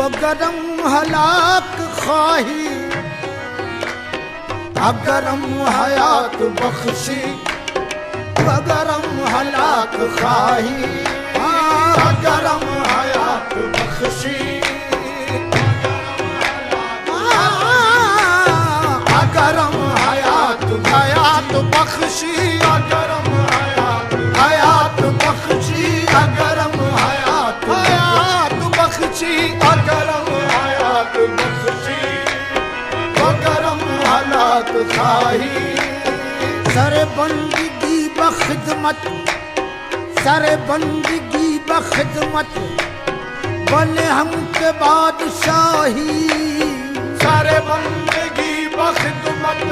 अगरम हलाक खाही, अगरम हयात बख्शी, अगरम हलाक खाही, अगरम हयात बख्शी, अगरम हयात बख्शी, अगरम हयात बख्शी, अगरम हयात बख्शी, अगरम हयात बख्शी, अगरम हलाक खाही। सरे बंदगी बखिदमत, सरे बंदगी बखिदमत, बने हम के बादशाही, सरे बंदगी बखिदमत,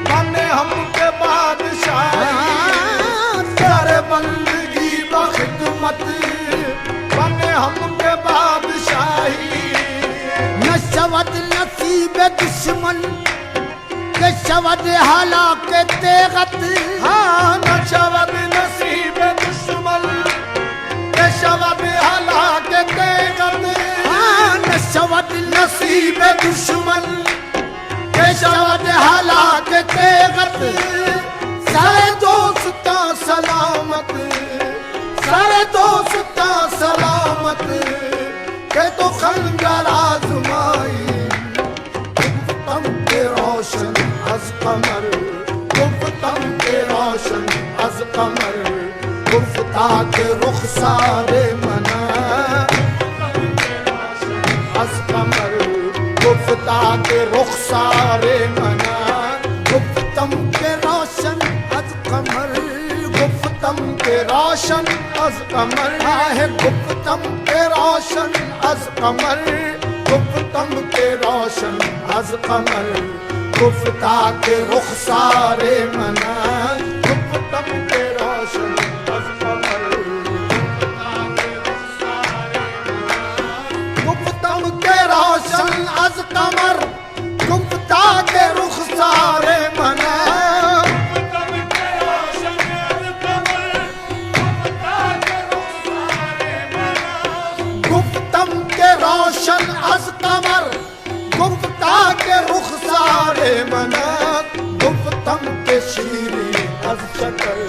बने हम के बादशाही, सरे बंदगी बखिदमत, बने हम के बादशाही। नशवत नसीब दुश्मन के शवद हालाक तेगत, हाँ नशवत नसीब दुश्मन के शवद हालाक तेगत, हाँ नशवत नसीब दुश्मन के शवद हालाक तेगत। सारे दोस्ता सलामत, सारे दोस्ता सलामत, के तो खंजर आजमाई, गुफ्तम के रोशन अज कमर, गुफ्तम के रोशन अज कमर, गुफ्ता के रुखसारे मना, अज कमर, गुफ्ता के रुखसारे मना, गुफ्तम के रोशन अज कमर, गुफ्तम के रोशन अज कमर है, गुफ्तम के रोशन अज कमर, गुफ्तम के रोशन अज कमर, गुफ्ता के रुखसारे मना, गुफ्तम के रोशन अज कमर, गुफ्तम के रोशन अज कमर, गुफ्ता के रुखसारे मना, रोशन अज कमर, गुफ्ता के रुखसारे मना, गुफ्तम के शीरी अज शकर,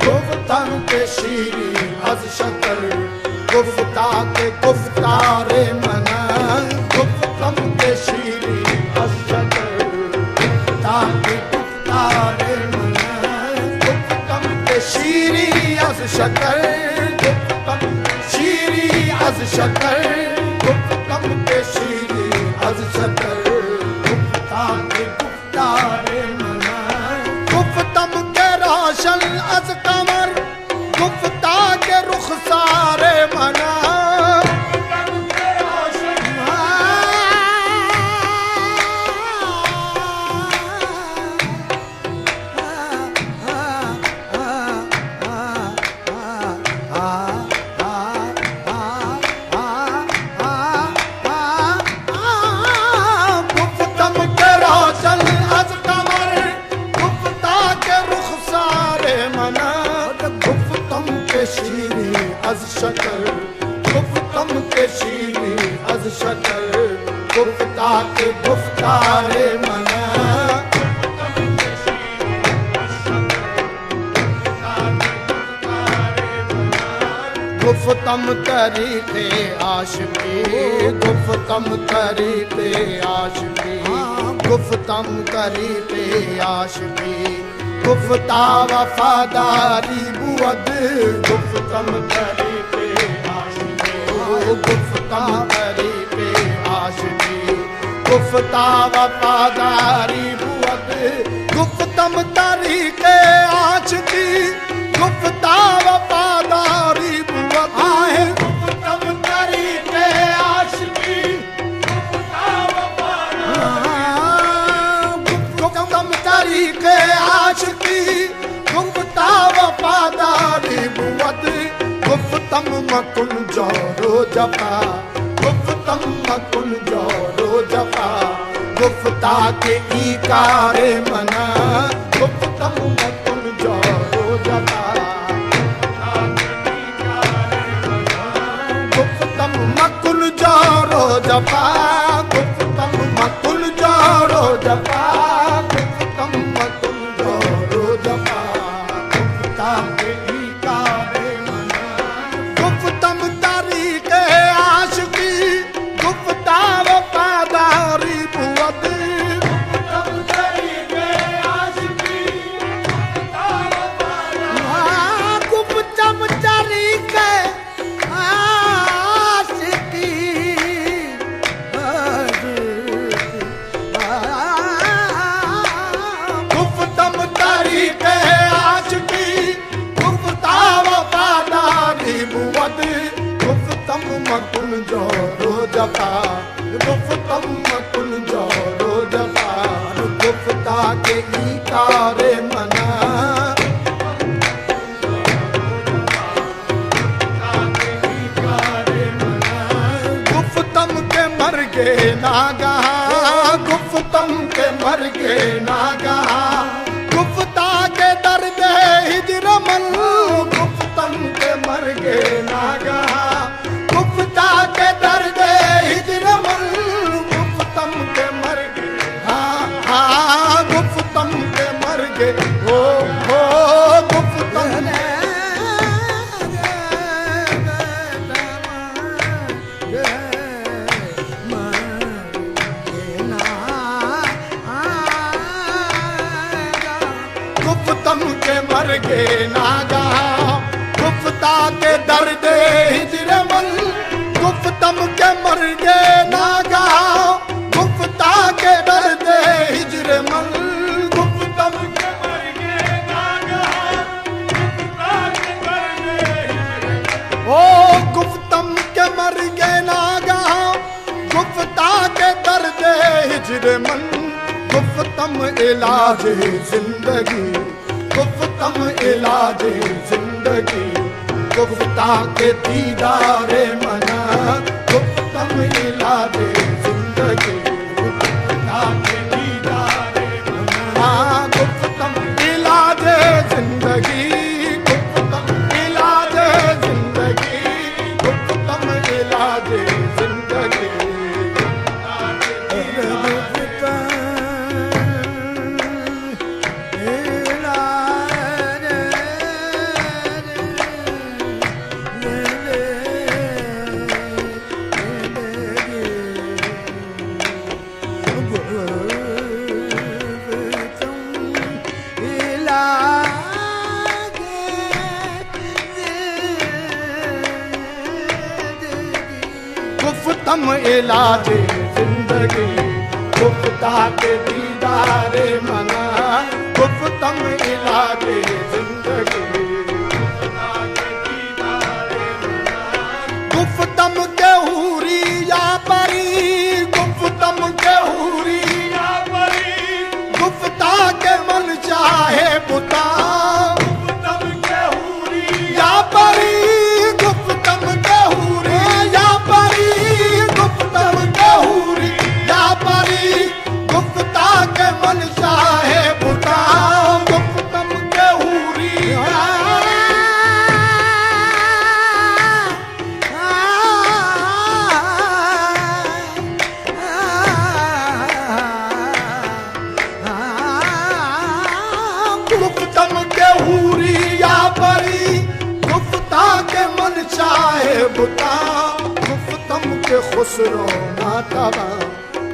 गुफ्तम के शीरी अज शकर, गुफ्ता के गुफ्तारे मना, गुफ्तम के शीरी अज शकर, गुफ्ता के गुफ्तारे मना, गुफ्तम के शीरी अज शकर, गुफ्तम शीरी अज शकर, गुफ्तम के शीरी अज शकर, गुफ्ता के गुफ्तारे मना, गुफ्तम के रोशन अज कमर, गुफ्ता के रुखसारे मना, गुफ्तम के रोशन अज शकर, गुफ्तम के शीरी अज शकर, गुफ्ता के गुफ्तारे मना, गुफ्तम तरीके आशिकी, गुफ्तम तरीके आशिकी, गुफ्तम तरीके आशिकी, गुफ्ता वफादारी बुअद, गुफ्तम तरीके आशिकी, गुफ्तम तरीके आशिकी, गुफ्ता वफादारी बुअद, गुफ्तम तरीके आशिकी, गुफ्ता वफादारी बुअद, आहे गुफ्तम तरीके आशिकी, गुफ्ता वफादारी, गुफ्तम तरीके आशिकी, गुफ्ता वफादारी बुअद, गुफ्तम मकुन जोरो जफा, गुफ्तम मकुन जोरो जफा, गुफ्ता के इकारे मना, गुफ्तम मकुन जोरो जफा, गुफ्तम मकुन जोरो जपा गुफ्तम मकुल जोरो जपा गुफ्तम मकुल जोरो जपा गुफ्ता के इकारे मना गुफ्तम तारीके आशिकी गुफ्ता वफादारी बुअद गुफ्तम तारीके आशिकी गुफ्ता वफादारी गुफ्तम तारीके गुफ्तम तारीके आशिकी गुफ्ता वफादारी बुअद गुफ्तम मकुल जोरो जपा गुफ्तम मकुल जोरो जपा गुफ्ता के इकारे मना गुफ्तम के मर गे नागा गुफ्तम के मर गे नागा गुफ्ता के दर्द हिजर मन गुफ्तम के मर गे नागा गुफ्ता के दर्द हिजर मन गुफ्तम के मर गे हाँ गुफ्तम के मर गे हो गुफ्तम गुफ्तम के मर गे नागा गुफ्ता के दर्द हिजर मन गुफ्तम के मर गे नागा गुफ्ता के दर्द हिजर मन गुफ्तम के मर गे नागा गुफ्ता के दर्द ओ गुफ्तम के मर गे नागा गुफ्ता के दर्द हिजर मन गुफ्तम इलाज जिंदगी गुफ्तम इलाज जिंदगी गुफ्ता के दीदारे मना गुफ्तम इलाज जिंदगी गुफ्ता के दीदारे मना गुफ्तम इलाज जिंदगी गुफ्तम इलाज जिंदगी गुफ्तम इलाज जिंदगी गुफ्तम इलाज जिंदगी गुफ्ता के दीदारे मना गुफ्तम इलाज जिंदगी गुफ्तम के हूरी या परी गुफ्तम के हूरी या परी गुफ्ता के मन चाहे बुता गुफ्तम के हूरी या परी गुफ्तम के हूरी या परी गुफ्तम के हूरी या परी गुफ्ता के मन चाहे बुता गुफ्तम के हूरी गुफ्तम के हूरी या परी गुफ्ता के मन चाहे बुता गुफ्तम के खुसरो नातवा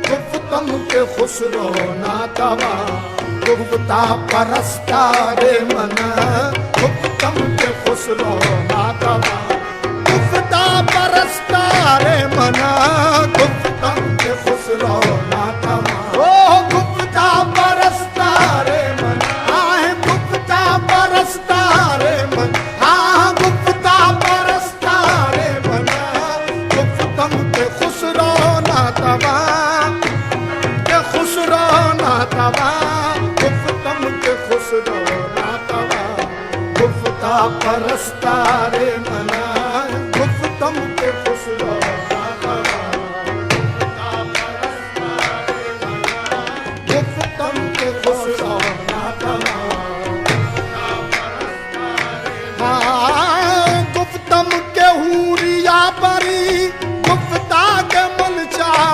गुफ्तम के खुसरो नातवा गुफ्ता परस्तारे मना गुफ्तम के खुसरो नातवा गुफ्ता परस्तारे मना गुफ्तम के खुसरो नातवा ओ गुफ्ता परस्तारे मना आहे गुफ्ता परस्तारे मना हाँ गुफ्ता परस्तारे मना गुफ्तम के खुसरो नातवा के खुसरो नातवा गुफ्तम के खुसरो नातवा गुफ्ता परस्तारे मना गुफ्तम के खुसरो नातवा गुफ्तम के खुसरो नातवा हाँ गुफ्तम के हूरिया परी गुफ्ता के मन चाहे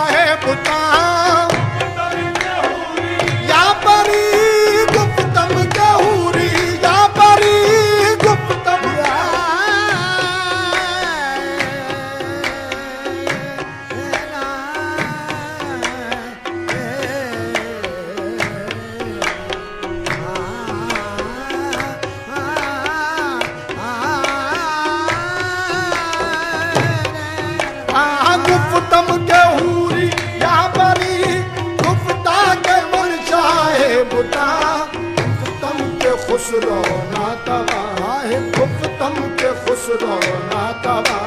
खुसरो नातवा है गुप्तम के खुसरो नातवा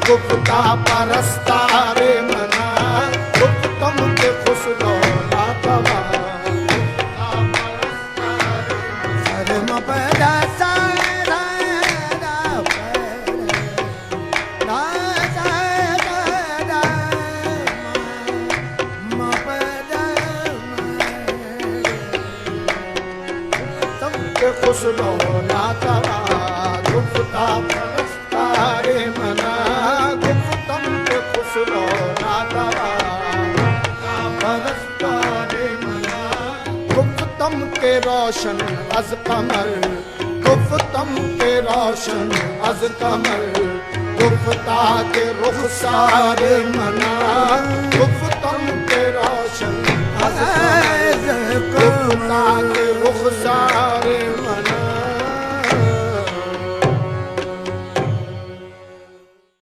गुप्ता परस्तारे मना गुप्तम के खुसरो नातवा सरे मपदा सारा ना सारा मपदा के खुसरो नातवा गुप्ता परस्तारे मना गुप्तम के खुसरो नातवा परस्तारे मना गुप्तम के रोशन अज कमर गुप्तम के रोशन अज कमर गुप्ता के रुखसार मना गुप्तम के रोशन अज कमर गुप्ता के रुखसार